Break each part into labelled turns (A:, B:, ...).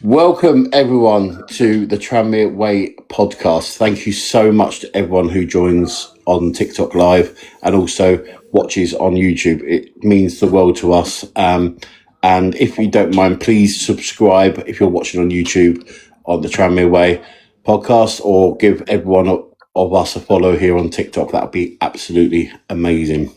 A: Welcome everyone to the Tranmere Way podcast. Thank you so much to everyone who joins on TikTok Live and also watches on YouTube. It means the world to us. And if you don't mind, please subscribe if you're watching on YouTube on the Tranmere Way podcast, or give everyone of us a follow here on TikTok. That would be absolutely amazing.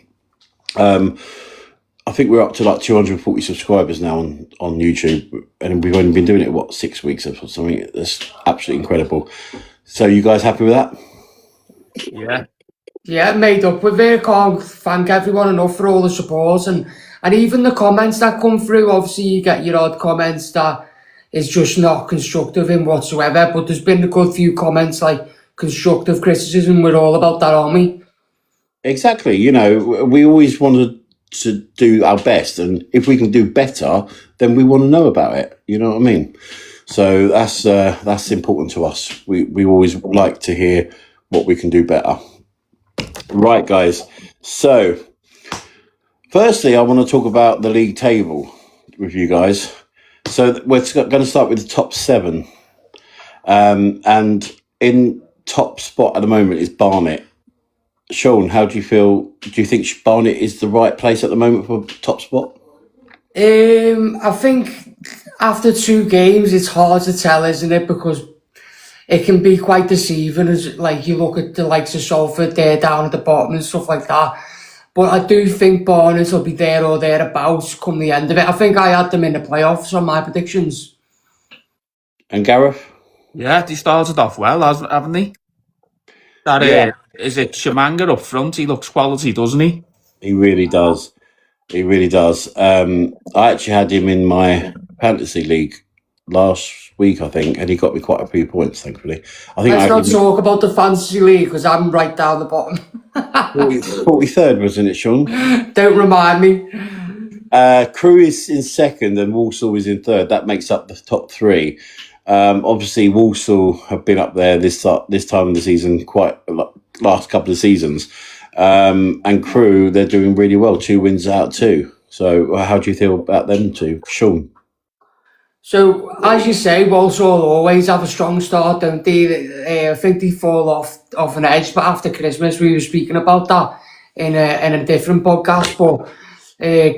A: I think we're up to like 240 subscribers now on YouTube, and we've only been doing it, 6 weeks or something. That's absolutely incredible. So you guys happy with that?
B: Yeah, made up with it. Can't thank everyone enough for all the support and even the comments that come through. Obviously, you get your odd comments that is just not constructive in whatsoever, but there's been a good few comments like constructive criticism. We're all about that, aren't we?
A: Exactly. You know, we always wanted to do our best, and if we can do better, then we want to know about it. You know what I mean? So that's important to us. We always like to hear what we can do better. Right, guys. So, firstly, I want to talk about the league table with you guys. So we're going to start with the top 7, and in top spot at the moment is Barnet. Sean, how do you feel? Do you think Barnet is the right place at the moment for top spot?
B: I think after 2 games, it's hard to tell, isn't it? Because it can be quite deceiving, as like you look at the likes of Salford, they're down at the bottom and stuff like that. But I do think Barnet will be there or thereabouts come the end of it. I think I had them in the playoffs on my predictions.
A: And Gareth?
C: Yeah, they started off well, haven't they? Is it Shamanga up front? He looks quality, doesn't he?
A: He really does. He really does. I actually had him in my fantasy league last week, I think, and he got me quite a few points, thankfully.
B: Let's not talk about the fantasy league because I'm right down the bottom.
A: 43rd, wasn't it, Sean?
B: Don't remind me.
A: Crewe is in 2nd and Walsall is in 3rd. That makes up the top 3. Obviously, Walsall have been up there this time of the season, quite last couple of seasons. And Crewe, they're doing really well. 2 wins out of 2. So how do you feel about them two, Sean?
B: So, as you say, Walsall always have a strong start, don't they? I think they fall off an edge, but after Christmas, we were speaking about that in a different podcast. But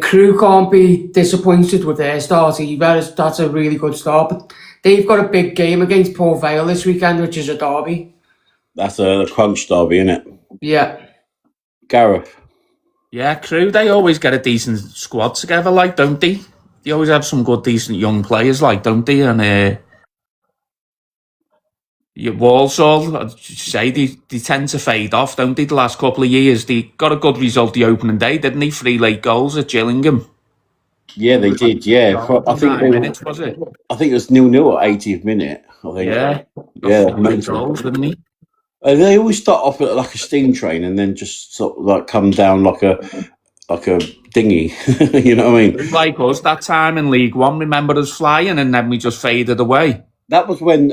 B: Crewe can't be disappointed with their start either. That's a really good start. But they've got a big game against Port Vale this weekend, which is a derby.
A: That's a crunch derby, isn't it?
B: Yeah.
A: Gareth?
C: Yeah, Crewe, they always get a decent squad together, like, don't they? They always have some good, decent young players, like, don't they? And Walsall, I'd say they tend to fade off, don't they? The last couple of years, they got a good result the opening day, didn't they? 3 late goals at Gillingham.
A: Yeah, they did. Yeah, I think
C: 9 minutes, was it?
A: I think it was 0-0 at 80th minute. I think. Yeah.
C: Goals, didn't he?
A: They always start off like a steam train and then just sort of like come down like a dinghy. You know what I mean?
C: Like us that time in League One. Remember us flying and then we just faded away.
A: That was when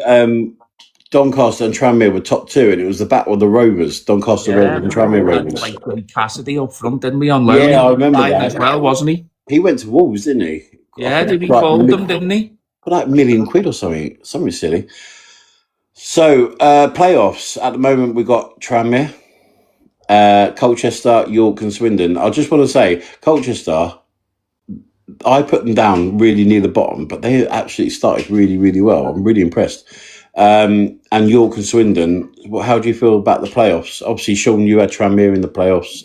A: Doncaster and Tranmere were top 2, and it was the battle of the Rovers, Doncaster Rovers and Tranmere Rovers.
C: Like Cassidy up front, didn't we? On loan.
A: Yeah, I remember that
C: as well, wasn't he?
A: He went to Wolves, didn't he?
C: Yeah, did he fold them, didn't he?
A: For like £1 million or something silly. So, playoffs. At the moment, we've got Tranmere, Colchester, York and Swindon. I just want to say, Colchester, I put them down really near the bottom, but they actually started really, really well. I'm really impressed. And York and Swindon, how do you feel about the playoffs? Obviously, Sean, you had Tranmere in the playoffs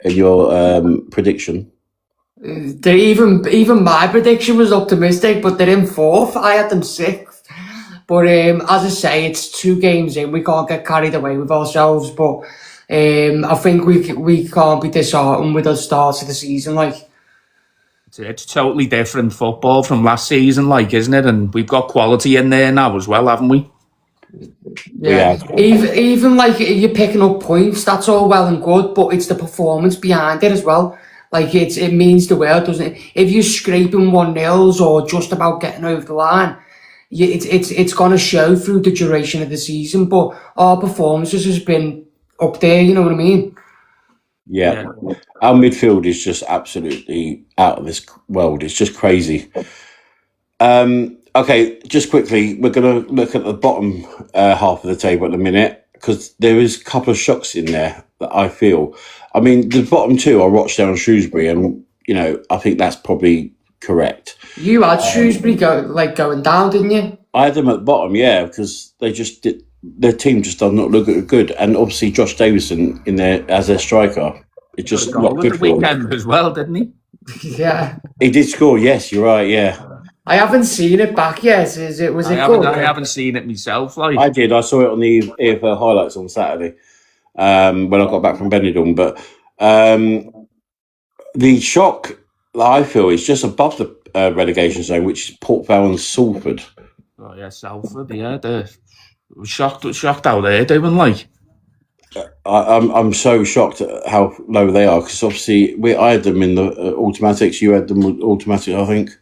A: in your prediction.
B: Even my prediction was optimistic, but they're in 4th. I had them 6th. But as I say, it's 2 games in. We can't get carried away with ourselves. But I think we can't be disheartened with the start of the season. Like,
C: it's totally different football from last season, like, isn't it? And we've got quality in there now as well, haven't we?
B: Yeah. Even like you're picking up points, that's all well and good, but it's the performance behind it as well. Like it means the world, doesn't it? If you're scraping 1-0s or just about getting over the line, it's going to show through the duration of the season. But our performances has been up there, you know what I mean?
A: Yeah. Our midfield is just absolutely out of this world. It's just crazy. Okay, just quickly, we're going to look at the bottom half of the table at the minute, because there is a couple of shocks in there that I feel. I mean, the bottom two are Rochdale and Shrewsbury, and I think that's probably correct.
B: You had Shrewsbury going down, didn't you?
A: I had them at the bottom, yeah, because they just did. Their team just does not look good, and obviously Josh Davison in there as their striker, it's just not good
C: the
A: for him.
C: weekend as well, didn't he?
B: Yeah.
A: He did score, yes, you're right, yeah.
B: I haven't seen it back yet. Was it good?
C: I haven't seen it myself.
A: I did. I saw it on the EFL highlights on Saturday when I got back from Benidorm. But the shock that I feel is just above the relegation zone, which is Port Vale and Salford.
C: Oh yeah, Salford. Yeah, they're shocked out there doing
A: I'm so shocked at how low they are, because obviously I had them in the automatics. You had them with automatic, I think.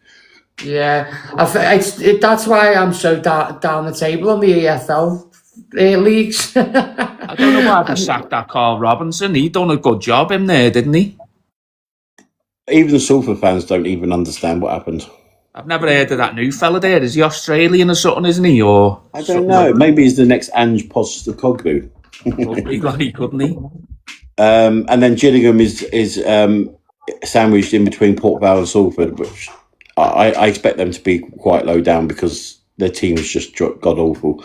B: Yeah, that's why I'm so down the table on the EFL leagues.
C: I don't know why they sacked that Carl Robinson. He done a good job in there, didn't he?
A: Even the Salford fans don't even understand what happened.
C: I've never heard of that new fella there. Is he Australian or something, isn't he? Or
A: I don't know. Maybe he's the next Ange Postecoglou.
C: Couldn't he?
A: And then Gillingham is sandwiched in between Port Vale and Salford, which I expect them to be quite low down because their team is just god awful.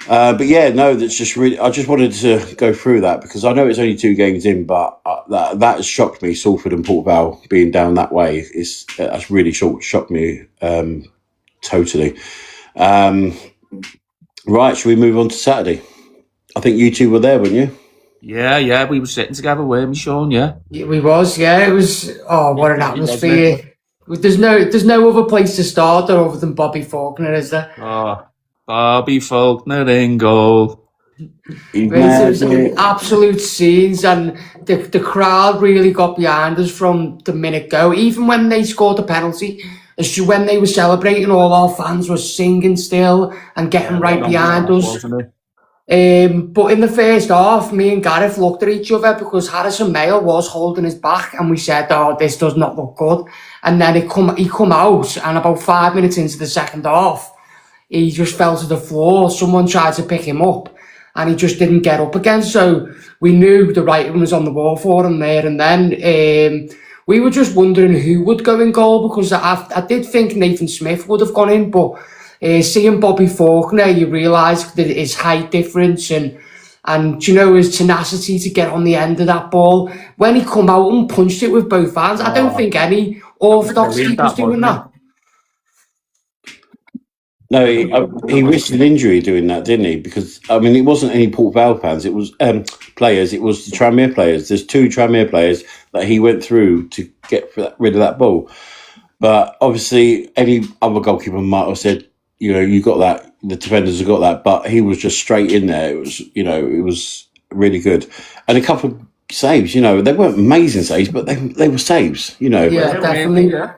A: But yeah, no, that's just really. I just wanted to go through that because I know it's only 2 games in, but that has shocked me. Salford and Port Vale being down that way that's really shocked me totally. Right, should we move on to Saturday? I think you two were there, weren't you?
C: Yeah, we were sitting together, weren't we, Sean? Yeah,
B: we was. Yeah, it was. Oh, what an atmosphere! There's no other place to start other than Bobby Faulkner, is there?
C: Oh, Bobby Faulkner in goal.
B: It was absolute scenes, and the crowd really got behind us from the minute go. Even when they scored the penalty, when they were celebrating, all our fans were singing still and getting right behind us. But in the first half, me and Gareth looked at each other because Harrison Mayle was holding his back, and we said, "Oh, this does not look good." And then he come out, and about 5 minutes into the second half, he just fell to the floor. Someone tried to pick him up, and he just didn't get up again. So we knew the writing was on the wall for him there. And then we were just wondering who would go in goal, because I did think Nathan Smith would have gone in, but seeing Bobby Faulkner, you realise that his height difference and his tenacity to get on the end of that ball. When he come out and punched it with both hands, I don't think any orthodox keeper's doing that.
A: No, he risked an injury doing that, didn't he? Because, I mean, it wasn't any Port Vale fans. It was players. It was the Tranmere players. There's 2 Tranmere players that he went through to get rid of that ball. But obviously, any other goalkeeper might have said, you got that. The defenders have got that. But he was just straight in there. It was, it was really good. And a couple of saves, they weren't amazing saves, but they were saves,
B: Yeah, definitely. Yeah.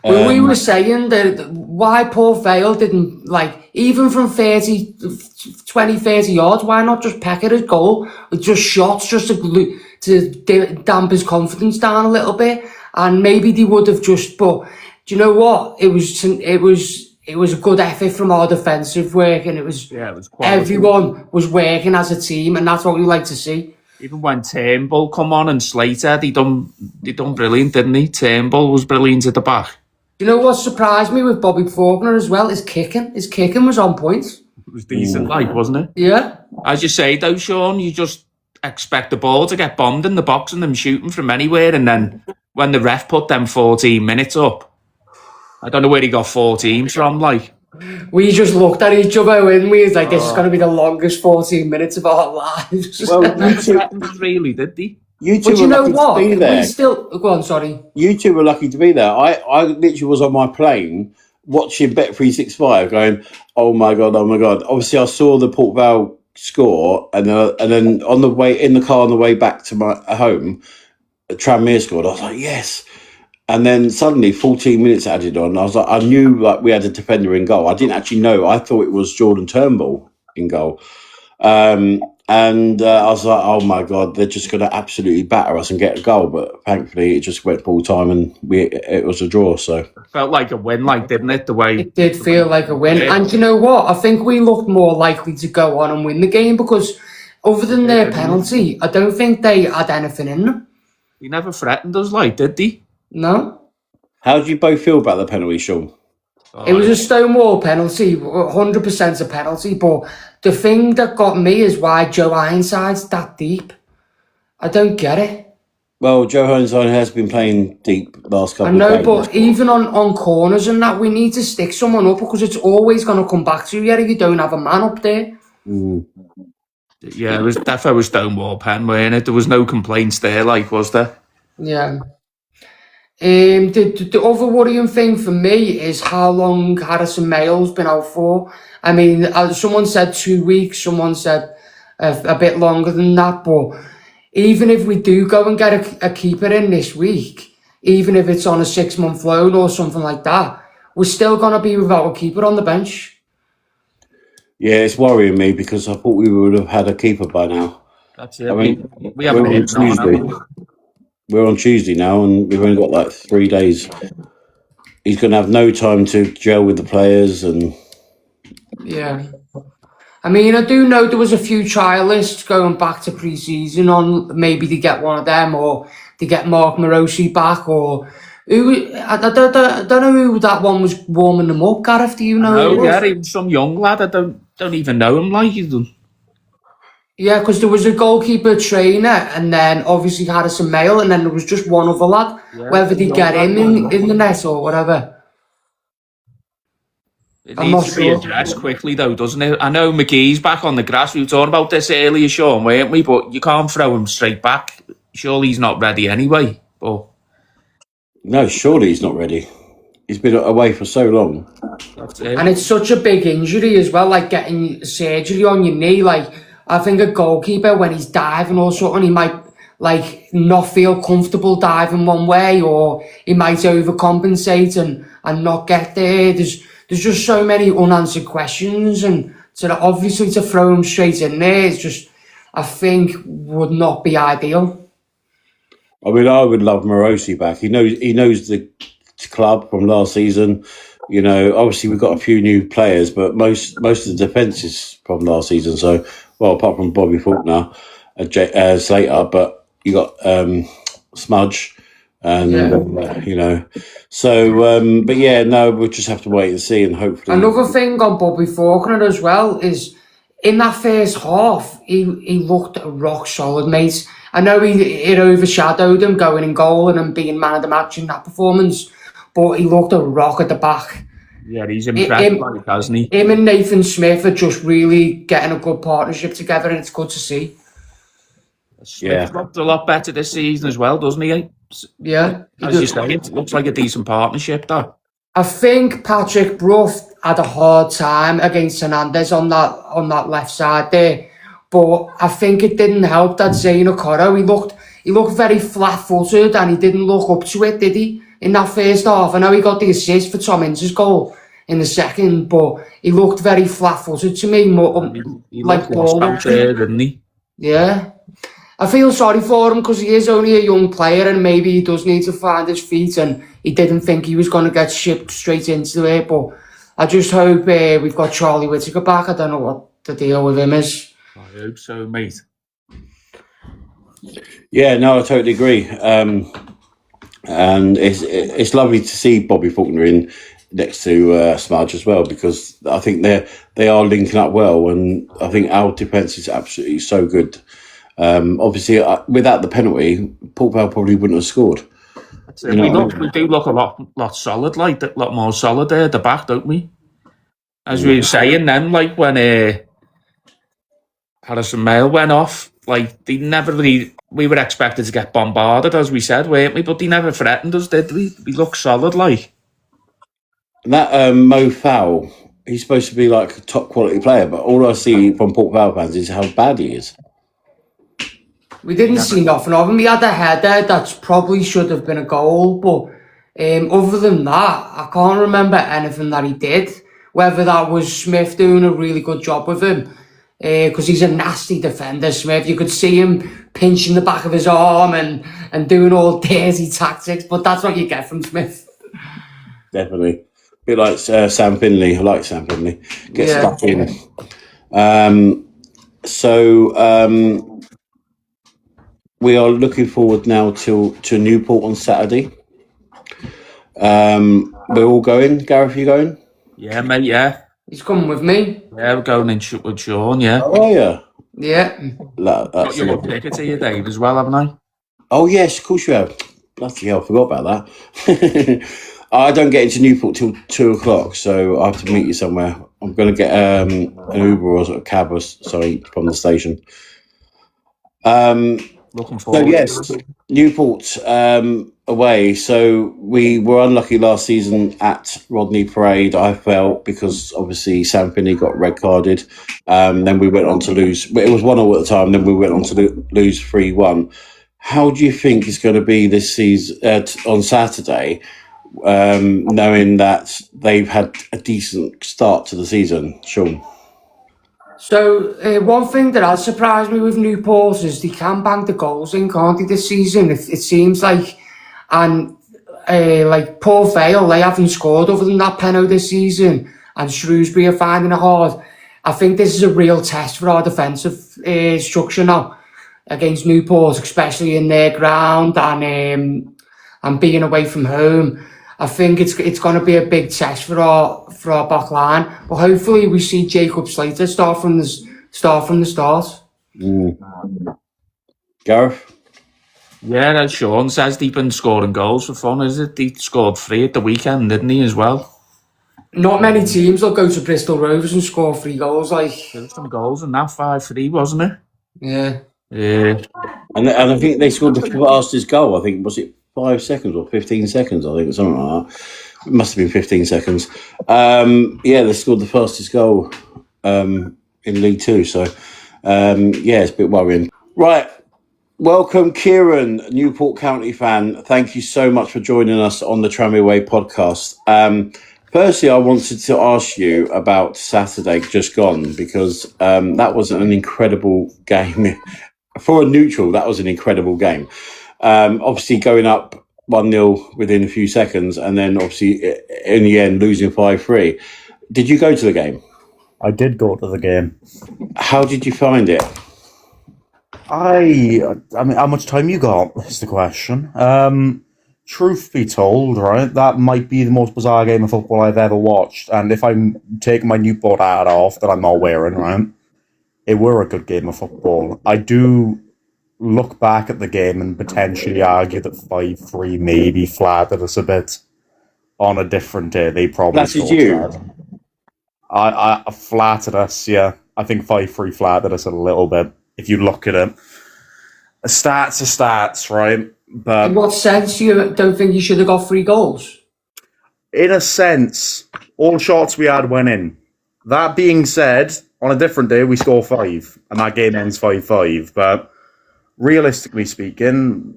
B: Well, we were saying that why Port Vale didn't, even from 20, 30 yards, why not just peck at his goal with just shots, just to damp his confidence down a little bit, and maybe they would have just. But do you know what? It was a good effort from our defensive work, and it was everyone was working as a team, and that's what we like to see.
C: Even when Turnbull come on and Slater, they done brilliant, didn't he? Turnbull was brilliant at the back.
B: You know what surprised me with Bobby Faulkner as well? His kicking. His kicking was on point.
C: It was decent, wasn't it?
B: Yeah.
C: As you say, though, Sean, you just expect the ball to get bombed in the box and them shooting from anywhere, and then when the ref put them 14 minutes up, I don't know where he got 14 from,
B: We just looked at each other and we was like, this is going to be the longest 14 minutes of our lives.
C: Well, really, did they?
A: You two were lucky to be there.
B: Go on, sorry.
A: You two were lucky to be there. I literally was on my plane watching Bet365 going, oh my God. Obviously, I saw the Port Vale score, and then on the way, in the car on the way back to my home, Tranmere scored. I was like, yes. And then suddenly 14 minutes added on. I was like, I knew we had a defender in goal. I didn't actually know. I thought it was Jordan Turnbull in goal. And I was like, oh my God, they're just going to absolutely batter us and get a goal. But thankfully, it just went full time and it was a draw. So
C: Felt like a win, like, didn't it? The way
B: It did feel like a win.
C: Yeah.
B: And you know what? I think we looked more likely to go on and win the game because other than their penalty, I don't think they had anything in them.
C: he never threatened us, like, did he?
B: No.
A: how do you both feel about the penalty, Sean?
B: It was a stonewall penalty, 100% a penalty. But the thing that got me is why Joe Ironside's that deep. I don't get it.
A: Well, Joe Ironside has been playing deep last couple
B: I
A: of
B: know,
A: games.
B: but even on corners and that, we need to stick someone up because it's always going to come back to you if you don't have a man up there.
C: Yeah, it was definitely a stonewall pen, weren't it? There was no complaints there, like, was there?
B: Yeah. The other worrying thing for me is how long Harrison Mayall's been out for. I mean, someone said 2 weeks, someone said a bit longer than that, but even if we do go and get a keeper in this week, even if it's on a 6-month loan or something like that, we're still going to be without a keeper on the bench.
A: Yeah, it's worrying me because I thought we would have had a keeper by now.
C: That's it.
A: I mean,
C: we haven't
A: we're on
C: heard from
A: Tuesday. We're on Tuesday now, and we've only got like 3 days. He's going to have no time to gel with the players, and
B: Yeah. I mean, I do know there was a few trialists going back to pre-season on maybe to get one of them or to get Mark Morosi back or I don't know who that one was warming them up. Gareth, do you know? who it
C: No,
B: was?
C: yeah, he was some young lad. I don't even know him. Like,
B: Yeah, because there was a goalkeeper trainer and then obviously Harrison Mayall and then there was just one other lad. Whether they get him in the net or whatever.
C: it
B: I'm
C: needs
B: not
C: to be
B: sure.
C: addressed quickly, though, doesn't it? I know McGee's back on the grass. We were talking about this earlier, Sean, weren't we? But you can't throw him straight back. Surely he's not ready anyway. But
A: no, surely he's not ready. He's been away for so long.
C: that's it.
B: And it's such a big injury as well, like getting surgery on your knee. Like, I think a goalkeeper, when he's diving or something, he might like not feel comfortable diving one way, or he might overcompensate and not get there. There's just so many unanswered questions, and obviously to throw him straight in there is just, I think, would not be ideal.
A: I mean, I would love Morosi back. He knows the club from last season. You know, obviously we've got a few new players, but most of the defence is from last season. So, well, apart from Bobby Faulkner, Slater, but you got Smudge, and you know. So, but yeah, no, we'll just have to wait and see, and hopefully.
B: Another thing on Bobby Faulkner as well is in that first half, he looked rock solid, mate. I know it overshadowed him going in goal and him being man of the match in that performance, but he looked a rock at the back.
C: Yeah, he's impressed, like, hasn't he?
B: Him and Nathan Smith are just really getting a good partnership together, and it's good to see.
C: Smith's looked a lot better this season as well, doesn't he?
B: Yeah.
C: As you say, it looks like a decent partnership, though.
B: I think Patrick Brough had a hard time against Hernandez on that left side there, but I think it didn't help that Zayn Okoro, he looked very flat-footed and he didn't look up to it, did he? In that first half, I know he got the assist for Tom Ince's goal in the second, but he looked very flat-footed to me, more
C: He
B: like
C: looked lost out there, didn't he?
B: Yeah. I feel sorry for him because he is only a young player and maybe he does need to find his feet, and he didn't think he was going to get shipped straight into it. But I just hope we've got Charlie Whittaker back. I don't know what the deal with him is.
C: I hope so, mate.
A: Yeah, no, I totally agree. And it's lovely to see Bobby Faulkner in next to Smudge as well, because I think they are linking up well, and I think our defence is absolutely so good. Obviously, without the penalty, Port Vale probably wouldn't have scored.
C: You know, we do look a lot solid, like a lot more solid there at the back, don't we? As we were saying then, like when Harrison Mayall went off, like they never really. We were expected to get bombarded, as we said, weren't we? But they never threatened us, did we? We look solid, like.
A: And that Mo Fowl, he's supposed to be like a top quality player, but all I see from Port Vale fans is how bad he is.
B: We didn't see nothing of him. He had a header that probably should have been a goal, but other than that, I can't remember anything that he did. Whether that was Smith doing a really good job with him, because he's a nasty defender, Smith. You could see him pinching the back of his arm and doing all dirty tactics, but that's what you get from Smith.
A: Definitely. A bit like Sam Finley. I like Sam Finley. Get stuck in. We are looking forward now to Newport on Saturday. We're all going. Gareth, you going?
C: Yeah, mate, yeah.
B: He's coming with me.
C: Yeah, we're going in with Sean, yeah.
A: Oh, are you?
B: Yeah.
C: Got your tickets here, Dave, as well, haven't I?
A: Oh, yes, of course you have. Bloody hell, I forgot about that. I don't get into Newport till 2 o'clock, so I have to meet you somewhere. I'm going to get an Uber or a cab from the station.
C: Looking forward.
A: So yes, Newport away. So we were unlucky last season at Rodney Parade, I felt, because obviously Sam Finney got red carded. Then we went on to lose. It was 1-1 at the time. Then we went on to lose 3-1. How do you think it's going to be this season on Saturday, knowing that they've had a decent start to the season, Sean?
B: So, one thing that has surprised me with Newport is they can bang the goals in, can't they, this season? It seems like, and like Port Vale, they haven't scored other than that penalty this season, and Shrewsbury are finding it hard. I think this is a real test for our defensive structure now against Newport, especially in their ground and being away from home. I think it's going to be a big test for our back line, but hopefully we see Jacob Slater start from the start.
A: Gareth?
C: Yeah, as Sean says, they've been scoring goals for fun, is it? He scored 3 at the weekend, didn't he, as well?
B: Not many teams will go to Bristol Rovers and score 3 goals.
C: There were some goals in that 5-3, wasn't it?
B: Yeah.
C: Yeah.
A: And I think they scored the fastest goal. I think, was it 5 seconds or 15 seconds? I think something like that. It must have been 15 seconds. They scored the fastest goal in League Two. So, it's a bit worrying. Right. Welcome, Kieran, Newport County fan. Thank you so much for joining us on the Tranmere Podcast. Firstly, I wanted to ask you about Saturday just gone, because that was an incredible game. For a neutral, that was an incredible game. Obviously going up 1-0 within a few seconds, and then obviously in the end losing 5-3. Did you go to the game?
D: I did go to the game.
A: How did you find it?
D: I mean, how much time you got is the question. Truth be told, right, that might be the most bizarre game of football I've ever watched. And if I'm taking my Newport hat off that I'm not wearing, right, it were a good game of football. I do look back at the game and potentially argue that 5-3 maybe flattered us a bit. On a different day, they probably
A: flattered you.
D: I flattered us, yeah. I think 5-3 flattered us a little bit. If you look at it, stats are stats, right? But
B: in what sense you don't think you should have got 3 goals?
D: In a sense, all shots we had went in. That being said, on a different day, we score 5, and that game ends 5-5. But realistically speaking,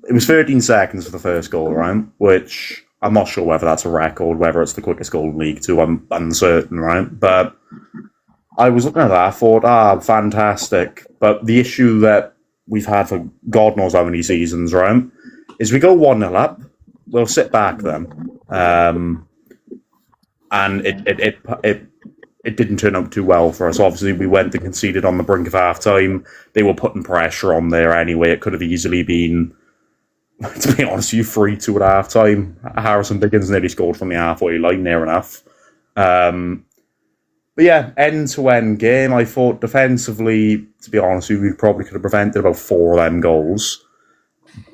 D: it was 13 seconds for the first goal, right? Which I'm not sure whether that's a record, whether it's the quickest goal in League Two. I'm uncertain, right? But I was looking at that, I thought, fantastic. But the issue that we've had for God knows how many seasons, right, is we go 1-0 up, we'll sit back then. And it didn't turn out too well for us. Obviously, we went and conceded on the brink of half-time. They were putting pressure on there anyway. It could have easily been, to be honest with you, 3-2 at half-time. Harrison Biggins nearly scored from the halfway line, near enough. But yeah, end-to-end game. I thought defensively, to be honest with you, we probably could have prevented about 4 of them goals.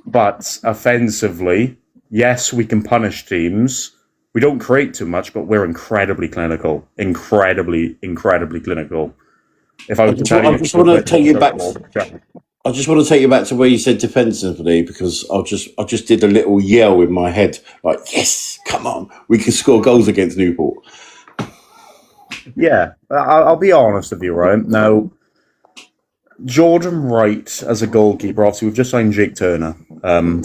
D: But offensively, yes, we can punish teams. We don't create too much, but we're incredibly clinical. Incredibly clinical. If I was to tell you, I just want to take you back.
A: I just want to take you back to where you said defensively, because I just did a little yell in my head, like, yes, come on, we can score goals against Newport.
D: Yeah, I'll be honest with you, right? Now, Jordan Wright as a goalkeeper, obviously we've just signed Jake Turner,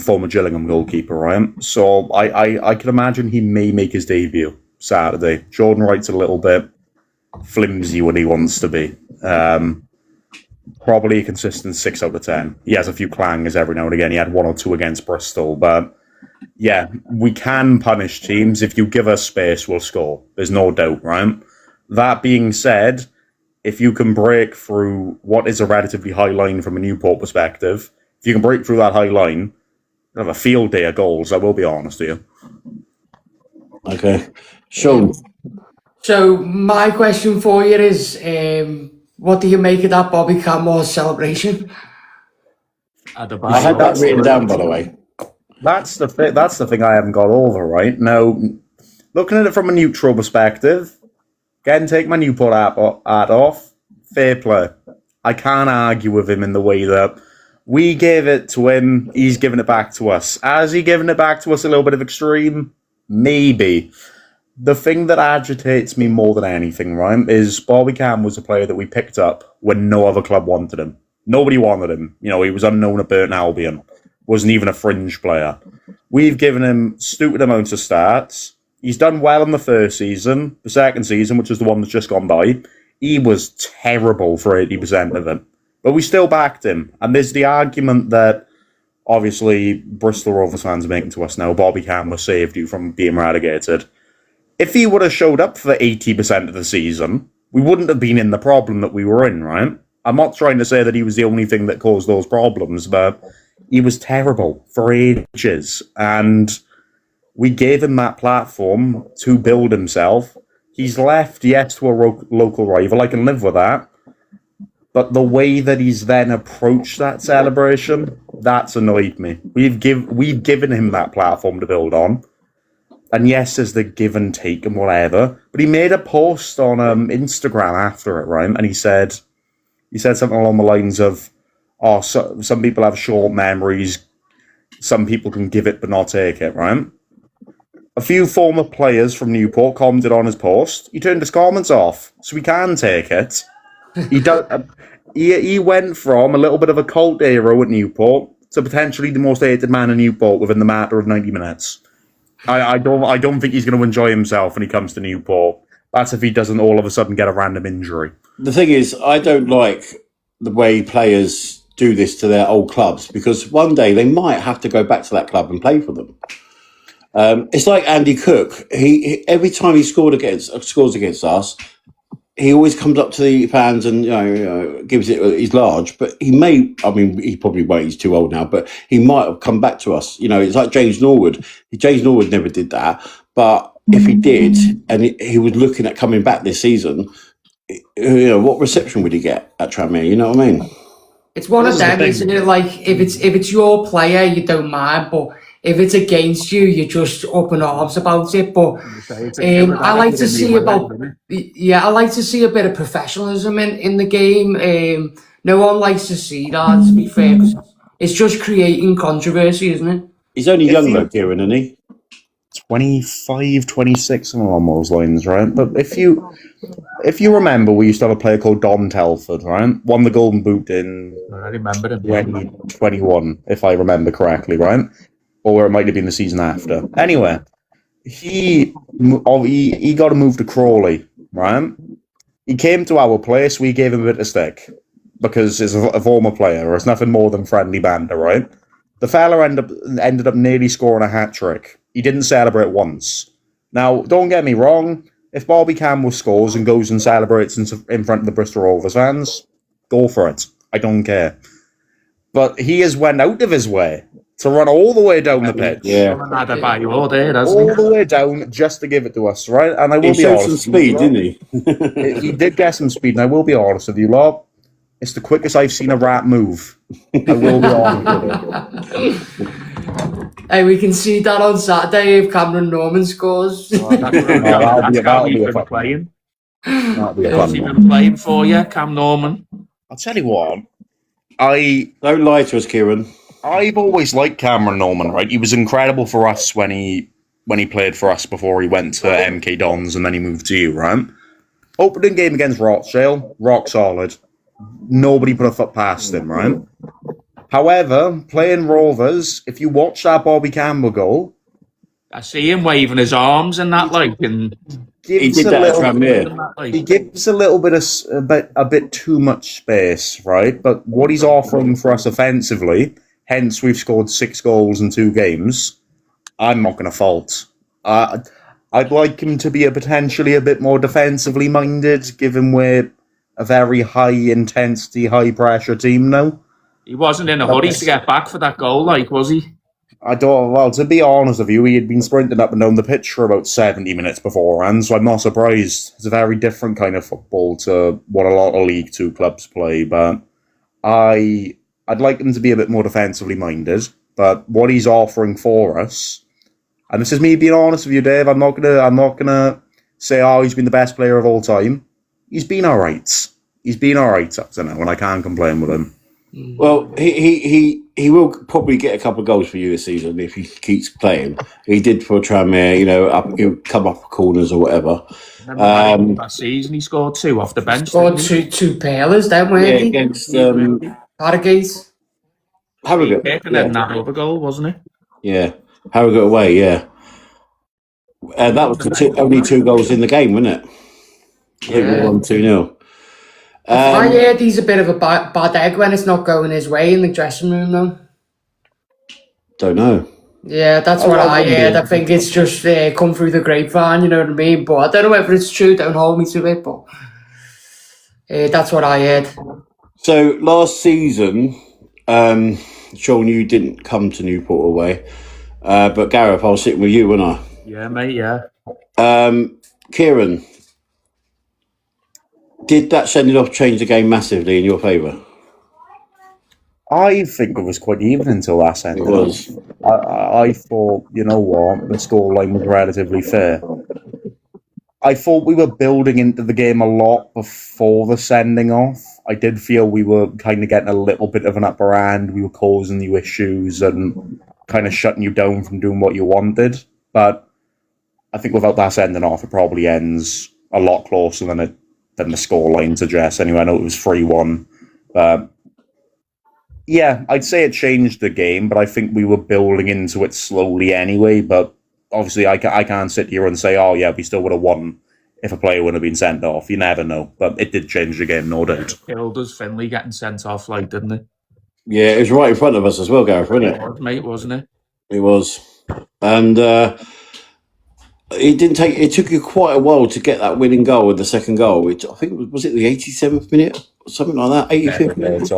D: former Gillingham goalkeeper, right? So I can imagine he may make his debut Saturday. Jordan Wright's a little bit flimsy when he wants to be. Probably a consistent 6 out of 10. He has a few clangers every now and again. He had 1 or 2 against Bristol, but yeah, we can punish teams. If you give us space, we'll score. There's no doubt, right? That being said, if you can break through what is a relatively high line from a Newport perspective, if you can break through that high line, you'll have a field day of goals, I will be honest with you.
A: Okay. Sean.
B: So my question for you is, what do you make of that Bobby Campbell celebration?
A: I had that written down, by the way.
D: That's the thing I haven't got over, right? Now, looking at it from a neutral perspective, again, take my Newport hat off, fair play. I can't argue with him in the way that we gave it to him, he's given it back to us. Has he given it back to us a little bit of extreme? Maybe. The thing that agitates me more than anything, right, is Bobby Cam was a player that we picked up when no other club wanted him. Nobody wanted him. You know, he was unknown at Burton Albion. Wasn't even a fringe player. We've given him stupid amounts of stats. He's done well in the first season. The second season, which is the one that's just gone by, he was terrible for 80% of it. But we still backed him. And there's the argument that, obviously, Bristol Rovers fans are making to us now, Bobby Campbell saved you from being relegated. If he would have showed up for 80% of the season, we wouldn't have been in the problem that we were in, right? I'm not trying to say that he was the only thing that caused those problems, but he was terrible for ages. And we gave him that platform to build himself. He's left, yes, to a local rival. I can live with that. But the way that he's then approached that celebration, that's annoyed me. We've given him that platform to build on. And yes, there's the give and take and whatever. But he made a post on Instagram after it, right? And he said something along the lines of, "Oh, so, some people have short memories. Some people can give it but not take it," right? A few former players from Newport commented on his post. He turned his comments off, so he can take it. He went from a little bit of a cult hero at Newport to potentially the most hated man in Newport within the matter of 90 minutes. I don't think he's going to enjoy himself when he comes to Newport. That's if he doesn't all of a sudden get a random injury.
A: The thing is, I don't like the way players do this to their old clubs, because one day they might have to go back to that club and play for them. It's like Andy Cook. He every time he scores against us, he always comes up to the fans and gives it. He's large, but he may. I mean, he probably won't. He's too old now, but he might have come back to us. You know, it's like James Norwood. James Norwood never did that, but if he did, and he was looking at coming back this season, what reception would he get at Tranmere? You know what I mean?
B: It's one of them, isn't it? Like if it's your player, you don't mind, but if it's against you, you're just up in arms about it. But I like to see I like to see a bit of professionalism in the game. No one likes to see that, to be fair, because it's just creating controversy, isn't it?
A: He's only young though, Kieran, isn't he?
D: 25, 26, something along those lines, right? But if you remember, we used to have a player called Dom Telford, right? Won the Golden Boot in
C: I remember him.
D: 2021, if I remember correctly, right? Or it might have been the season after. Anyway, he got a move to Crawley, right? He came to our place, we gave him a bit of stick because he's a former player, or it's nothing more than friendly banter, right? The fella ended up nearly scoring a hat-trick. He didn't celebrate once. Now, don't get me wrong, if Bobby Campbell scores and goes and celebrates in front of the Bristol Rovers fans, go for it. I don't care. But he has went out of his way to run all the way down the pitch.
A: Yeah.
C: All
D: the way down just to give it to us, right? And I will be honest.
A: He showed some speed, didn't he?
D: He did get some speed, and I will be honest with you, lot. It's the quickest I've seen a rat move. I will be honest with you.
B: Hey, we can see that on Saturday if Cameron Norman scores.
D: That'll be a fun
C: playing.
D: That'll be a
C: What's
D: fun
C: he
D: one.
C: been playing for you, Cam Norman?
D: I'll tell you what.
A: Don't lie to us, Kieran.
D: I've always liked Cameron Norman, right? He was incredible for us when he played for us before he went to MK Dons and then he moved to you, right? Opening game against Rochdale, rock solid. Nobody put a foot past him, right? However, playing Rovers, if you watch that Bobby Campbell goal,
C: I see him waving his arms and that, like, and
A: He did that at Tranmere.
D: He gives a little bit of a bit too much space, right? But what he's offering for us offensively, hence we've scored 6 goals in 2 games. I'm not going to fault. I'd like him to be potentially a bit more defensively minded, given we're a very high intensity, high pressure team now.
C: he wasn't in a hurry to get back for that goal, like, was he?
D: Well, to be honest with you, he had been sprinting up and down the pitch for about 70 minutes beforehand, so I'm not surprised. It's a very different kind of football to what a lot of League 2 clubs play, but I'd like him to be a bit more defensively minded, but what he's offering for us, and this is me being honest with you, Dave, I'm not gonna say, oh, he's been the best player of all time. He's been alright. He's been alright up to now, and I can't complain with him.
A: Well, he will probably get a couple of goals for you this season if he keeps playing. He did for Tranmere, he'll come up corners or whatever.
C: Last season he scored 2 off the bench.
B: Scored two pailers, then, weren't he?
A: Against
B: Harrogate.
A: Harrogate.
C: And then that other goal, wasn't it?
A: Yeah, Harrogate away, yeah. That was only 2 goals in the game, wasn't it? I think we won 2-0.
B: I heard he's a bit of a bad egg when it's not going his way in the dressing room, though.
A: Don't know.
B: Yeah, that's what I heard. I think it's just come through the grapevine, you know what I mean? But I don't know whether it's true, don't hold me to it, but that's what I heard.
A: So, last season, Sean, you didn't come to Newport away, but Gareth, I was sitting with you, wasn't I?
C: Yeah, mate, yeah.
A: Kieran, did that sending off change the game massively in your favour?
D: I think it was quite even until that end.
A: It was.
D: I thought, you know what, the scoreline was relatively fair. I thought we were building into the game a lot before the sending off. I did feel we were kind of getting a little bit of an upper hand. We were causing you issues and kind of shutting you down from doing what you wanted. But I think without that sending off, it probably ends a lot closer than the scoreline suggests. Anyway, I know it was 3-1. Yeah, I'd say it changed the game, but I think we were building into it slowly anyway. But obviously, I can't sit here and say, oh, yeah, we still would have won if a player would have been sent off. You never know. But it did change the game, no doubt.
C: Killed us, Finley getting sent off, like, didn't it?
A: Yeah, it was right in front of us as well, Gareth, wasn't it?
C: Mate, wasn't it?
A: It was. And it took you quite a while to get that winning goal with the second goal, which I think was it the 87th minute? Something like that, 85th minute?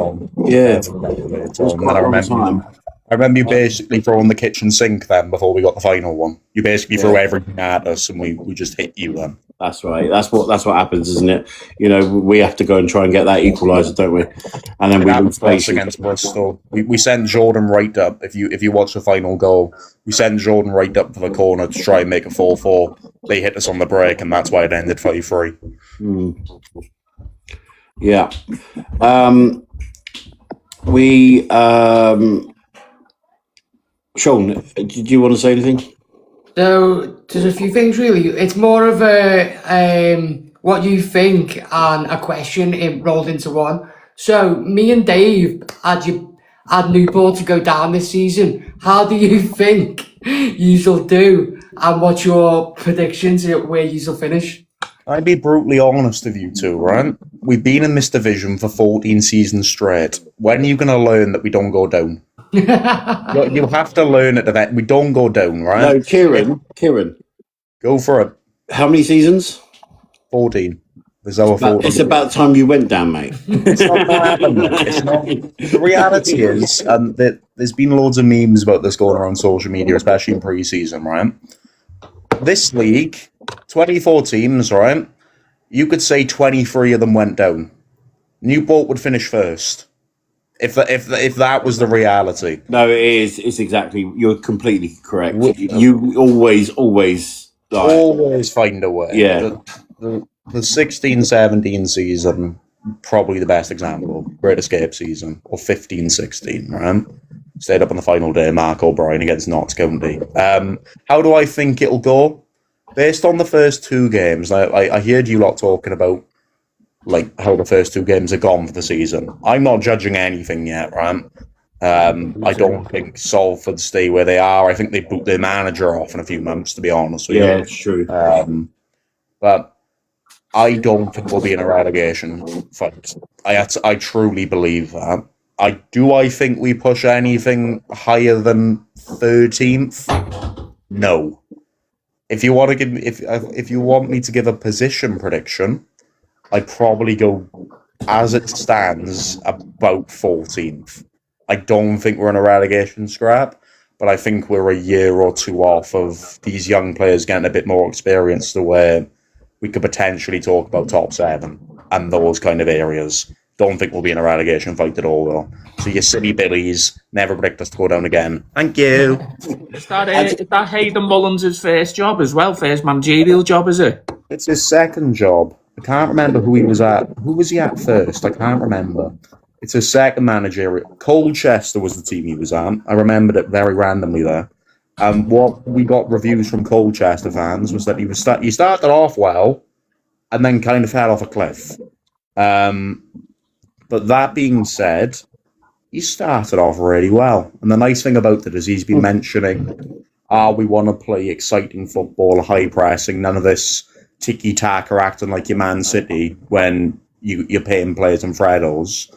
A: Yeah. It was quite a long time.
D: I remember you basically throwing the kitchen sink then before we got the final one. You basically threw everything at us and we just hit you then.
A: That's right. That's what happens, isn't it? We have to go and try and get that equaliser, don't we? And then we lose patience
D: against Bristol. We send Jordan right up. If you watch the final goal, we send Jordan right up to the corner to try and make a 4-4. They hit us on the break, and that's why it ended 5-3.
A: Yeah. Sean, did you want to say anything?
B: So there's a few things really. It's more of a what you think and a question it rolled into one. So me and Dave had Newport to go down this season. How do you think you'll do, and what's your predictions where you'll finish?
D: I'd be brutally honest with you two, right? We've been in this division for 14 seasons straight. When are you going to learn that we don't go down? You have to learn it that we don't go down, right?
A: No, Kieran.
D: Go for it.
A: How many seasons?
D: 14. It's
A: about time you went down, mate.
D: It's not going to happen. It's not. The reality is that there's been loads of memes about this going around social media, especially in pre-season, right? This league, 24 teams, right? You could say 23 of them went down. Newport would finish first. If that was the reality.
A: No, it is. It's exactly. You're completely correct. You always
D: find a way.
A: Yeah.
D: The 16-17 season, probably the best example. Great Escape season. Or 15-16, right? Stayed up on the final day, Mark O'Brien against Notts County. How do I think it'll go? Based on the first 2 games, I heard you lot talking about like how the first 2 games are gone for the season. I'm not judging anything yet, right? I don't think Salford stay where they are. I think they boot their manager off in a few months, to be honest with you.
A: Yeah, it's true.
D: But I don't think we'll be in a relegation fight. I truly believe that. I think we push anything higher than 13th? No. If you want to give if you want me to give a position prediction, I'd probably go, as it stands, about 14th. I don't think we're in a relegation scrap, but I think we're a year or two off of these young players getting a bit more experience to where we could potentially talk about top 7 and those kind of areas. Don't think we'll be in a relegation fight at all, though. So you silly billies, never predict us to go down again. Thank you.
C: Is that Hayden Mullins' first job as well? First managerial job, is it?
D: It's his second job. I can't remember who he was at. Who was he at first? I can't remember. It's his second managerial. Colchester was the team he was at. I remembered it very randomly there. What we got reviews from Colchester fans was that he started off well and then kind of fell off a cliff. But that being said, he started off really well. And the nice thing about it is he's been mentioning, we want to play exciting football, high pressing, none of this tiki-taka acting like your Man City when you're paying players in Freddos.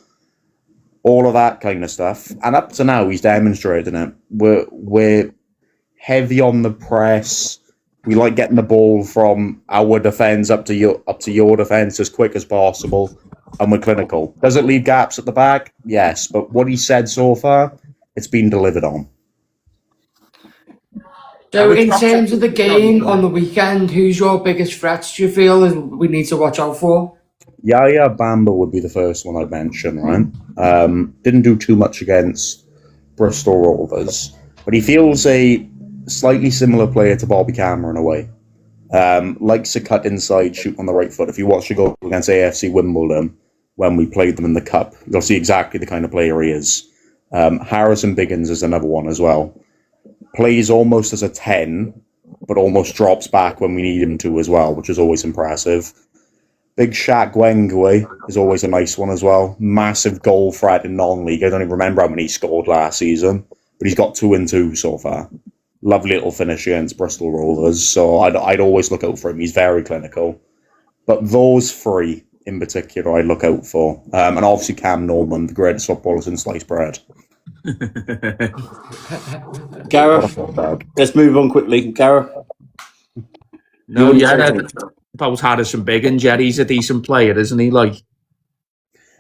D: All of that kind of stuff. And up to now, he's demonstrating it. We're heavy on the press. We like getting the ball from our defence up to your defence as quick as possible. And we're clinical. Does it leave gaps at the back? Yes. But what he said so far, it's been delivered on.
B: So in terms of the game on the weekend, who's your biggest threats do you feel we need to watch out for?
D: Yaya Bamba would be the first one I'd mention, right? Didn't do too much against Bristol Rovers, but he feels a slightly similar player to Bobby Cameron in a way. Likes to cut inside, shoot on the right foot. If you watch the goal against AFC Wimbledon, when we played them in the Cup, you'll see exactly the kind of player he is. Harrison Biggins is another one as well. Plays almost as a 10, but almost drops back when we need him to as well, which is always impressive. Big Shaq Gwengwe is always a nice one as well. Massive goal threat in non-league. I don't even remember how many he scored last season, but he's got 2 and 2 so far. Lovely little finish against Bristol Rovers, so I'd always look out for him. He's very clinical. But those 3 in particular I'd look out for. And obviously Cam Norman, the greatest footballer since sliced bread.
A: Gareth, let's move on quickly. Gareth?
C: No, yeah, about Harrison Biggins. Yeah, he's a decent player, isn't he? Like,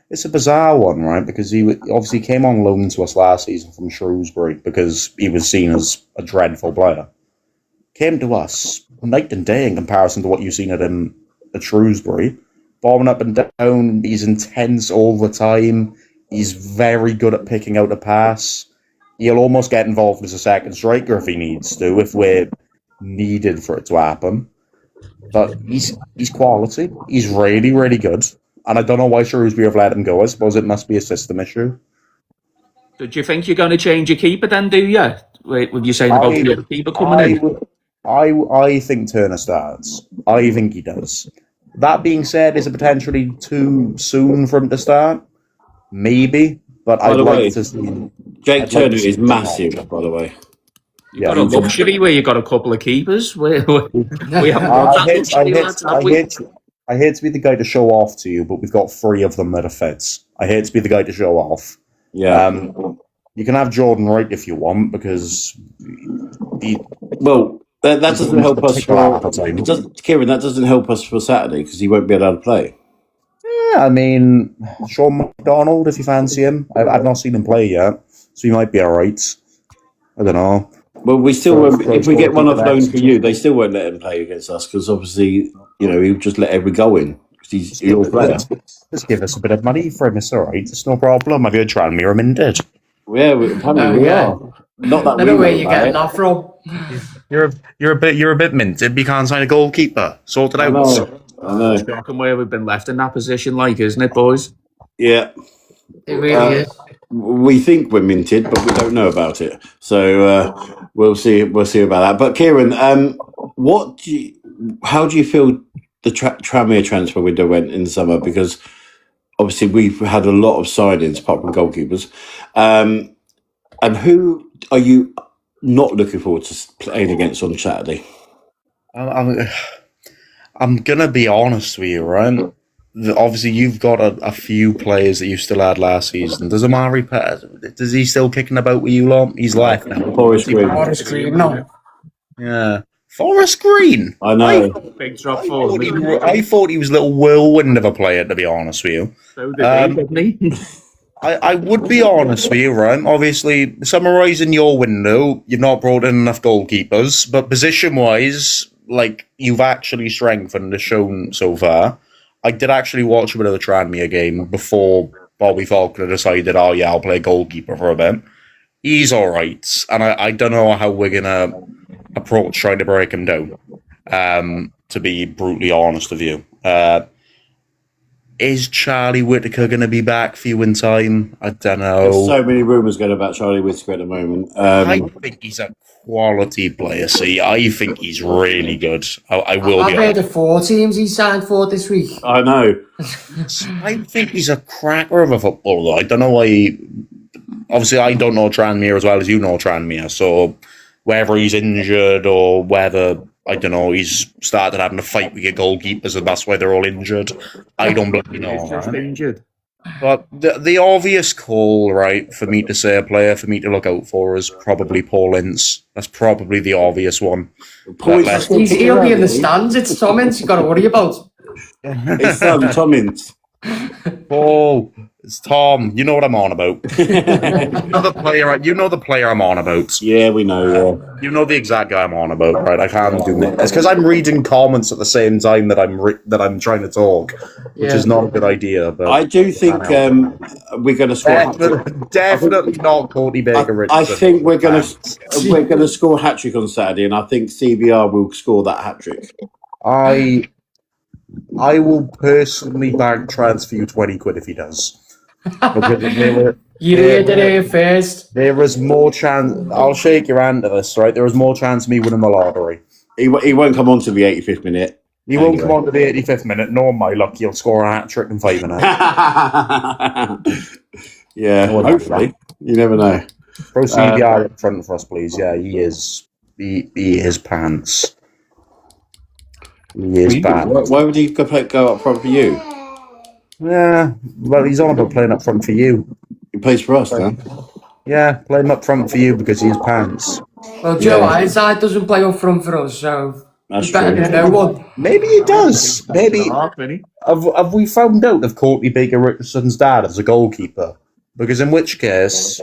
D: it's a bizarre one, right? Because he obviously came on loan to us last season from Shrewsbury because he was seen as a dreadful player. Came to us night and day in comparison to what you've seen at him at Shrewsbury. Bombing up and down, he's intense all the time. He's very good at picking out a pass. He'll almost get involved as a second striker if he needs to, if we're needed for it to happen. But he's quality. He's really, really good. And I don't know why Shrewsbury have let him go. I suppose it must be a system issue.
C: Do you think you're going to change your keeper then, do you? With you saying about the other keeper coming in?
D: I think Turner starts. I think he does. That being said, is it potentially too soon for him to start? Maybe, but I'd like to see.
A: Jake Turner is massive, by the way.
C: You've got a luxury where you've got a couple of keepers. We haven't got that.
D: I hate to be the guy to show off to you, but we've got 3 of them that are fits. I hate to be the guy to show off.
A: Yeah.
D: You can have Jordan Wright if you want, because
A: that doesn't help us for Kieran. That doesn't help us for Saturday because he won't be allowed to play.
D: Yeah, I mean, Sean McDonald, if you fancy him. I've not seen him play yet, so he might be all right. I don't know.
A: Well, we still won't, if we get one off loan for you, they still won't let him play against us because obviously, he'll just let every go in because he's your player.
D: Just give us a bit of money for him. It's all right. It's no problem. Have you heard Tranmere minted?
A: Yeah, we are. Not that.
B: I don't know where you're getting that from.
D: You're a bit minted. You can't sign a goalkeeper. Sort it out.
A: I know.
C: Shocking where we've been left in that position, like, isn't it, boys?
A: Yeah.
B: It really is.
A: We think we're minted, but we don't know about it. So we'll see. We'll see about that. But Kieran, how do you feel the Tranmere transfer window went in the summer? Because obviously we've had a lot of signings apart from goalkeepers. And who are you not looking forward to playing against on Saturday?
D: I'm gonna be honest with you, right? Obviously, you've got a few players that you still had last season. Does Amari does he still kicking about with you lot? He's left now.
A: Forest Green.
B: Forest Green, no.
D: Yeah. Forest Green.
A: I know.
C: Big drop for me.
D: I thought he was a little whirlwind of a player, to be honest with you.
C: So did he, didn't he?
D: I would be honest with you, right? Obviously, summarising your window, you've not brought in enough goalkeepers, but position-wise, like, you've actually strengthened as shown so far. I did actually watch a bit of the Tranmere game before Bobby Faulkner decided, oh yeah, I'll play goalkeeper for a bit. He's alright, and I don't know how we're going to approach trying to break him down, to be brutally honest with you. Is Charlie Whittaker going to be back for you in time? I don't know.
A: There's so many rumours going about Charlie Whittaker at the moment.
D: I think he's a quality player, see. I think he's really good. I will
B: I've
D: be
B: heard
D: honest.
B: of 4 teams he signed for this week.
A: I know.
D: I think he's a cracker of a footballer, though. I don't know why obviously, I don't know Tranmere as well as you know Tranmere, so whether he's injured or whether, I don't know, he's started having a fight with your goalkeepers and that's why they're all injured, I don't bloody know.
C: He's just
D: Right?
C: injured.
D: But the obvious call, right, for me to say a player for me to look out for is probably Paul Ince. That's probably the obvious one.
B: He'll be in the stands. It's Tom Ince you've got to worry about.
A: It's Tom Ince.
D: Paul, it's Tom. You know what I'm on about. You know the player I'm on about.
A: Yeah, we know. Yeah.
D: You know the exact guy I'm on about, right? I can't do that. It's because I'm reading comments at the same time that I'm trying to talk, which is not a good idea. But
A: I do think we're going to score.
D: Definitely not Courtney Baker Richardson.
A: I think we're going to score a hat trick on Saturday, and I think CBR will score that hat trick.
D: I will personally bank transfer you 20 quid if he does.
B: You heard it here first.
D: There is more chance. I'll shake your hand to this, right? There is more chance of me winning the lottery.
A: He won't come on to the 85th minute.
D: He won't come on to the 85th minute. Nor my luck, he'll score a hat trick in 5 minutes.
A: Yeah, hopefully. You never know.
D: Throw CBR up front for us, please. Yeah, he is. He is pants. He is bad.
A: Why would he go up front for you?
D: Yeah, well, he's on about playing up front for you.
A: He plays for us, then.
D: Yeah, play him up front for you because he's pants.
B: Well, Joe Ironside doesn't play up front for us, so
A: That's
B: better
A: true.
B: than no one.
D: Maybe he does. Maybe. Have we found out if Courtney Baker Richardson's dad is a goalkeeper? Because in which case,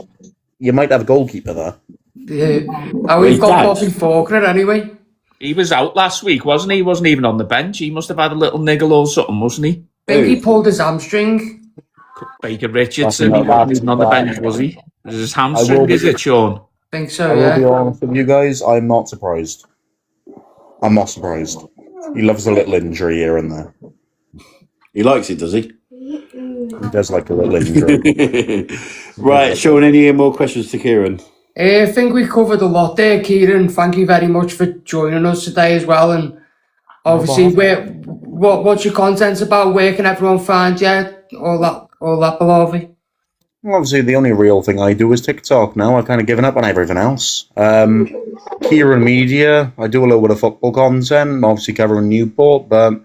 D: you might have a goalkeeper there.
B: Yeah. We've got Bobby Faulkner anyway.
C: He was out last week, wasn't he? He wasn't even on the bench. He must have had a little niggle or something, wasn't he?
B: I think he pulled his hamstring.
C: Baker Richardson, he wasn't even on the bench, was he? Was his hamstring, is it, Sean?
B: I think so,
D: I will
B: yeah.
D: be honest with you guys, I'm not surprised. I'm not surprised. He loves a little injury here and there.
A: He likes it, does he?
D: He does like a little injury.
A: Right, Sean, any more questions to Kieran?
B: I think we covered a lot there, Kieran. Thank you very much for joining us today as well. And obviously, what's your content about? Where can everyone find you? All that beloved.
D: Well, obviously, the only real thing I do is TikTok now. I've kind of given up on everything else. Kieran Media, I do a little bit of football content, obviously covering Newport, but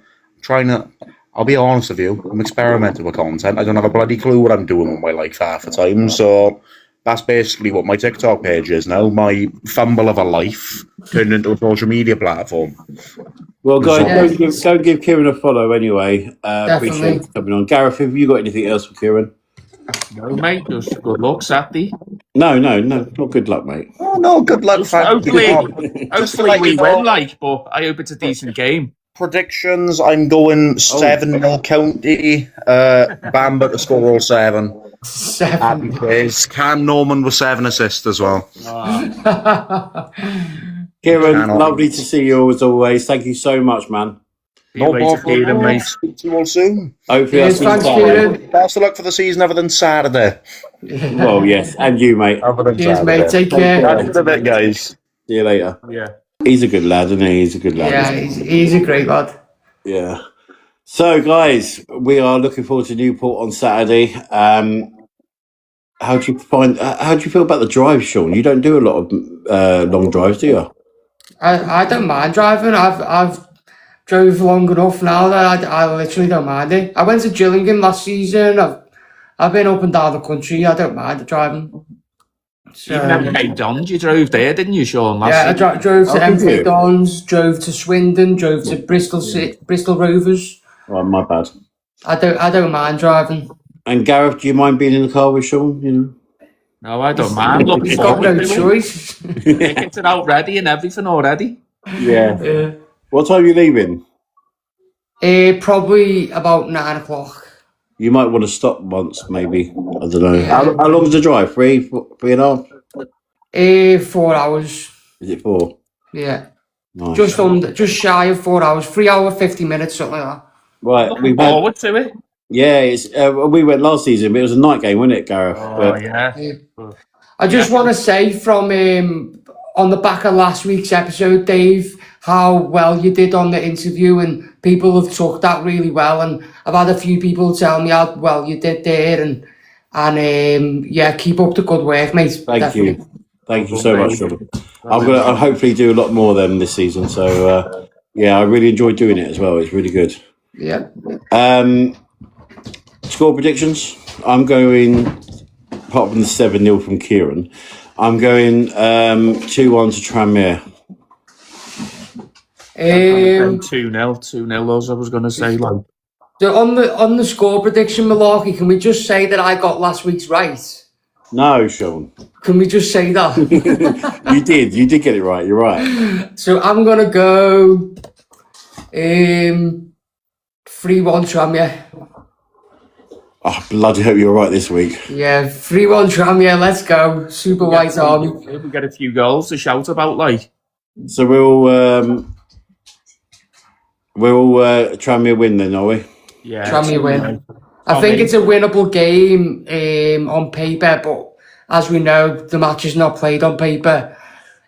D: I'll be honest with you, I'm experimenting with content. I don't have a bloody clue what I'm doing with my life half the time, so that's basically what my TikTok page is now. My fumble of a life turned into a social media platform.
A: Well, guys, go give Kieran a follow anyway. Appreciate you coming on. Gareth, have you got anything else for Kieran?
C: No, mate, just good luck, Saturday.
A: No, not good luck, mate.
D: Oh, no, good luck.
C: Hopefully we win, but I hope it's a decent game.
D: Predictions, I'm going 7-0 County. Bamba to score all 7.
B: 7.
D: Happy days. Cam Norman with 7 assists as well.
A: Kieran, lovely to see you as always. Thank you so much, man.
D: No more
C: Kieran, mate.
D: Speak to you all soon.
A: Hopefully,
B: Thanks, Kieran.
D: Best of luck for the season other than Saturday.
A: Well, yes, and you, mate.
D: Other than
B: Cheers,
D: Saturday.
B: mate. Take care.
D: Catch you a bit, guys.
A: See you later.
C: Yeah.
A: He's a good lad, isn't he? He's a good lad.
B: Yeah, he's a great lad.
A: Yeah. So, guys, we are looking forward to Newport on Saturday. How do you feel about the drive, Sean? You don't do a lot of long drives, do you?
B: I don't mind driving. I've drove long enough now that I literally don't mind it. I went to Gillingham last season. I've been up and down the country. I don't mind the driving. So,
C: Even at Cape Dons, you drove there, didn't you, Sean?
B: yeah, I drove to
A: did
B: MK
A: you?
B: Dons, drove to Swindon, drove to Bristol Rovers.
A: Oh, my bad.
B: I don't mind driving.
A: And Gareth, do you mind being in the car with Sean? You know?
C: No, I don't mind. Looking
B: He's got
C: forward
B: no
C: to it.
B: choice.
C: Tickets are out ready and everything already.
A: Yeah.
B: Yeah.
A: What time are you leaving?
B: Probably about 9 o'clock.
A: You might want to stop once, maybe. I don't know.
B: Yeah.
A: How long is the drive? 3.5?
B: 4 hours.
A: Is it 4?
B: Yeah.
A: Nice.
B: Just shy of 4 hours. 3 hour, 50 minutes, something like that.
A: Right.
C: Looking forward to it.
A: Yeah, it's we went last season, but it was a night game, wasn't it, Gareth?
C: Yeah.
B: I just want to say from on the back of last week's episode, Dave, how well you did on the interview, and people have took that really well. And I've had a few people tell me how well you did there, and yeah, keep up the good work, mate.
A: Thank you so much, Sean. I'll hopefully do a lot more of them this season. So yeah, I really enjoyed doing it as well. It's really good.
B: Yeah.
A: Score predictions. I'm going, apart from the 7-0 from Kieran, I'm going 2-1 to Tranmere.
C: 2-0, 2-0, I was going to say. Like,
B: So on the score prediction, Malarkey, can we just say that I got last week's right?
A: No, Sean.
B: Can we just say that?
A: You did get it right. You're right.
B: So I'm gonna go 3-1 Tranmere.
A: I bloody hope you're right this week.
B: Yeah, 3-1 Tranmere, let's go. Super White Army.
C: we get a few goals to shout about, like.
A: So we'll Tranmere win then, are we?
C: Yeah.
B: Tranmere win. I think it's a winnable game on paper, but as we know, the match is not played on paper.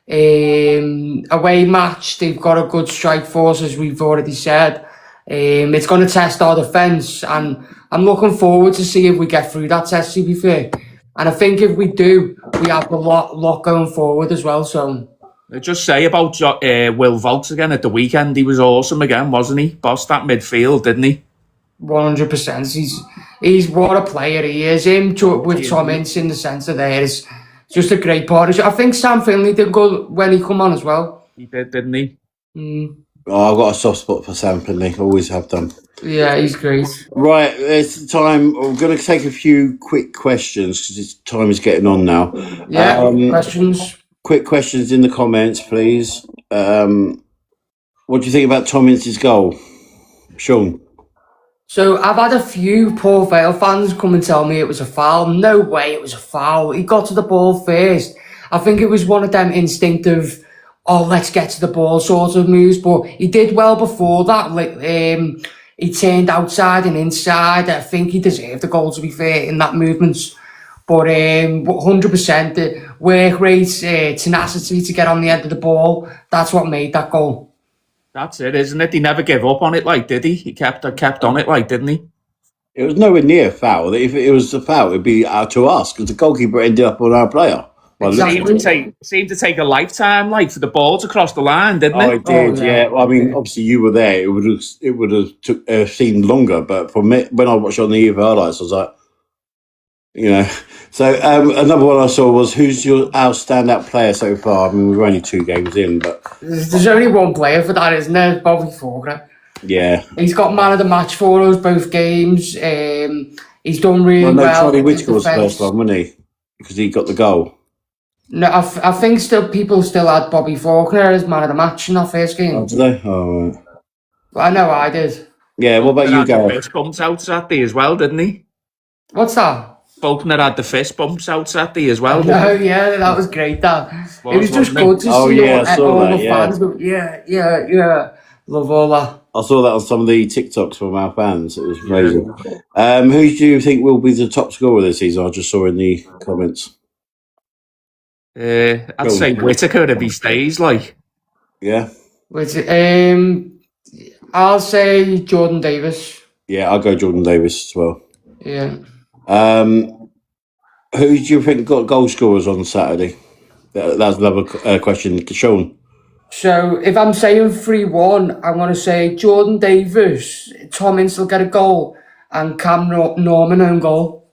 B: Away match, they've got a good strike force, as we've already said. It's going to test our defence, and I'm looking forward to see if we get through that test, to be fair. And I think if we do, we have a lot going forward as well. So
C: Just say about Will Vaults again at the weekend. He was awesome again, wasn't he? Bossed that midfield, didn't he?
B: 100%. He's what a player he is. Him with Tom Ince in the centre there is just a great partnership. I think Sam Finley did good when he come on as well.
C: He did, didn't he?
A: Oh, I've got a soft spot for Sam Finley. Always have done.
B: Yeah, he's great.
A: Right, it's time. We're going to take a few quick questions because time is getting on now.
B: Yeah, questions.
A: Quick questions in the comments, please. What do you think about Tom Ince's goal, Sean?
B: So I've had a few Port Vale fans come and tell me it was a foul. No way it was a foul. He got to the ball first. I think it was one of them instinctive, let's get to the ball sort of moves. But he did well before that. He turned outside and inside. I think he deserved the goal, to be fair, in that movement. But 100% the work rate, tenacity to get on the end of the ball, that's what made that goal.
C: That's it, isn't it? He never gave up on it, like, did he? He kept on it, like, didn't he?
A: It was nowhere near a foul. If it was a foul, it'd be to us because the goalkeeper ended up on our player.
B: Exactly.
C: Seemed to take a lifetime, like, for the ball to cross the line, didn't it?
A: Oh, it did, yeah. Well, I mean, obviously you were there. It would have seemed longer, but for me, when I watched on the EVA highlights, I was like, you know. So another one I saw was who's our standout player so far? I mean, we're only 2 games in, but
B: There's only one player for that, isn't there? Bobby Faulkner.
A: yeah.
B: He's got man of the match for us both games. He's done really well.
A: Charlie Whittaker was the first one, wasn't he? Because he got the goal.
B: No, I think people still had Bobby Faulkner as man of the match in that first game.
A: Oh, did they? Oh, right.
B: Well, I know I did.
A: Yeah, what about you, Gareth?
C: Fist bumps out Saturday as well, didn't he?
B: What's that?
C: Faulkner had the fist bumps out Saturday as well.
B: No, yeah, that was great. It was just
C: wasn't
B: good to
A: Oh,
B: see
A: yeah, I saw
B: all
A: that,
B: the
A: yeah.
B: fans. Yeah. Love all that.
A: I saw that on some of the TikToks from our fans. It was amazing. Who do you think will be the top scorer this season? I just saw in the comments.
C: I'd say Whittaker if he stays, like.
A: Yeah?
B: I'll say Jordan Davis.
A: Yeah, I'll go Jordan Davis as well.
B: Yeah.
A: Who do you think got goal scorers on Saturday? That's another question. Sean?
B: So if I'm saying 3-1, I'm going to say Jordan Davis, Tom Ince will get a goal, and Cam Norman own goal.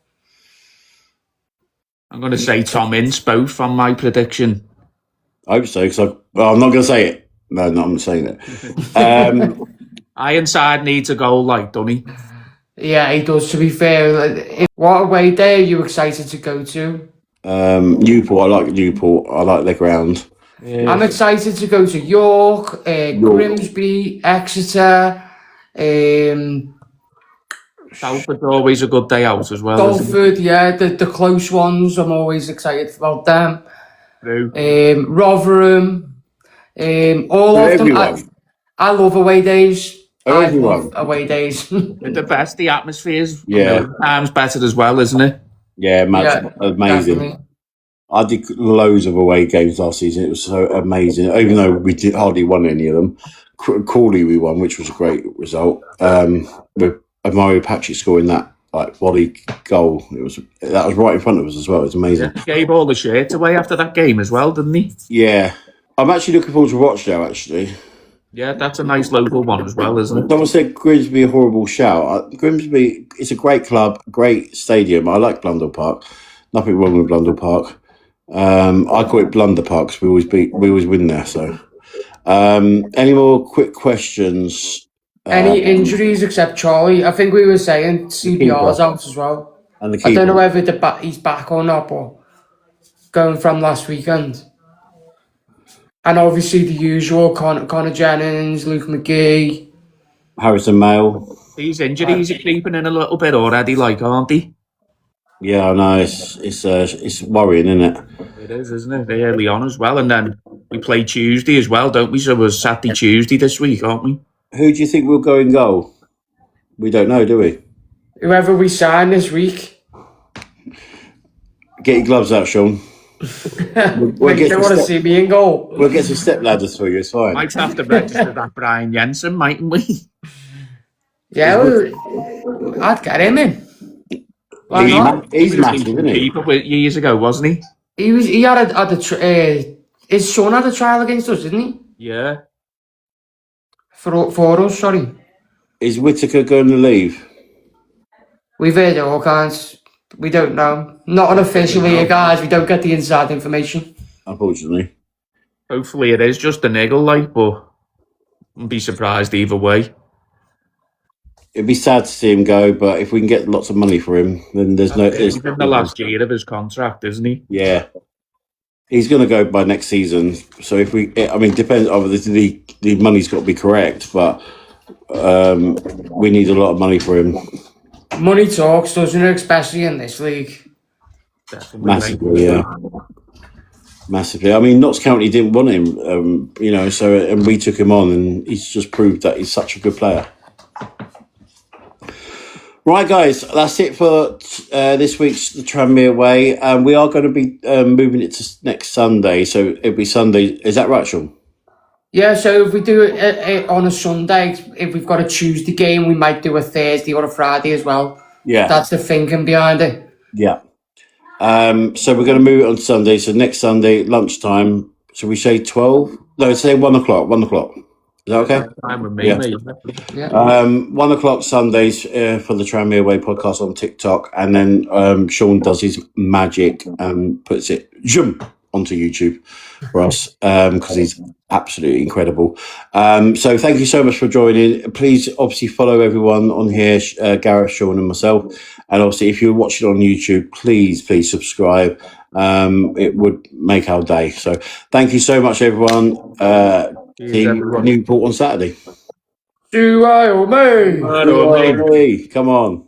C: I'm going to say Tom Ince, both on my prediction.
A: I hope so, because I'm not going to say it. No, I'm not saying it.
C: Ironside needs a goal, like, doesn't he?
B: Yeah, he does, to be fair. What away day are you excited to go to?
A: Newport. I like Newport. I like their ground.
C: Yeah.
B: I'm excited to go to York, Grimsby, Exeter,
C: Salford's always a good day out as well. isn't
B: Salford, yeah, the close ones. I'm always excited about them.
C: it? True.
B: Rotherham, all
A: For
B: of them.
A: everyone.
B: I love away days. I
A: Everyone.
B: love away days.
C: They're the best. The atmosphere's
A: Yeah.
C: a million times better as well, isn't it?
A: Yeah,
B: Yeah,
A: amazing.
B: definitely.
A: I did loads of away games last season. It was so amazing. Even though we hardly won any of them, Crawley we won, which was a great result. With Mario Patrick scoring that volley goal, that was right in front of us as well. It was amazing.
C: He gave all the shirts away after that game as well, didn't he?
A: Yeah, I'm actually looking forward to Rochdale. Actually,
C: Yeah, that's a nice local one as well, isn't it?
A: someone said Grimsby a horrible shout. Grimsby, it's a great club, great stadium. I like Blundell Park. Nothing wrong with Blundell Park. I call it Blunder Park because we always win there. So, any more quick questions?
B: Any injuries except Charlie? I think we were saying CBR's out as well.
A: And the
B: I don't know
A: keeper.
B: whether he's back or not, but going from last weekend. And obviously the usual Connor Jennings, Luke McGee.
A: Harrison Mail.
C: These injuries are creeping in a little bit already, like, aren't they?
A: Yeah, I know. It's worrying, isn't it?
C: It is, isn't it? Early on as well. And then we play Tuesday as well, don't we? So we're Saturday, Tuesday this week, aren't we?
A: Who do you think will go in goal? We don't know, do we?
B: Whoever we sign this week.
A: Get your gloves out, Sean.
B: We'll they want to see me in goal.
A: We'll get some step ladders for you. It's fine.
C: Might have to register that Brian Jensen, mightn't we?
B: Yeah, I'd get him in. Why not?
A: He's massive, isn't he?
C: Keeper years ago, wasn't he?
B: He had his son had a trial against us, didn't he?
C: Yeah.
B: For us, sorry.
A: Is Whittaker going to leave?
B: We've heard all kinds. We don't know. Not unofficially, guys. We don't get the inside information.
A: Unfortunately.
C: Hopefully it is just a niggle, like, but I'd be surprised either way.
A: It'd be sad to see him go, but if we can get lots of money for him, then there's no...
C: He's in the last year of his contract, isn't he?
A: Yeah. He's going to go by next season. So if we... I mean, depends... Obviously, the money's got to be correct, but we need a lot of money for him.
B: Money talks, doesn't it? Especially in this league.
C: Definitely.
A: Massively, yeah. Massively. I mean, Notts County didn't want him, and we took him on, and he's just proved that he's such a good player. Right, guys, that's it for this week's The Tranmere Way. We are going to be moving it to next Sunday, so it'll be Sunday. Is that right, Sean?
B: Yeah, so if we do it on a Sunday, if we've got a Tuesday game, we might do a Thursday or a Friday as well.
A: Yeah.
B: That's the thinking behind it.
A: Yeah. So we're going to move it on Sunday. So next Sunday, lunchtime. Should we say 12? No, say 1 o'clock. 1 o'clock. Is that okay?
C: Time with me,
A: Yeah.
C: mate.
B: Yeah.
A: 1 o'clock Sundays for the Tranmere Way podcast on TikTok. And then Sean does his magic and puts it onto YouTube for us because he's absolutely incredible. So thank you so much for joining. Please obviously follow everyone on here, Gareth, Sean and myself. And obviously if you're watching on YouTube, please subscribe. It would make our day. So thank you so much, everyone. See you at Newport on Saturday.
B: Do I or me?
A: Come on.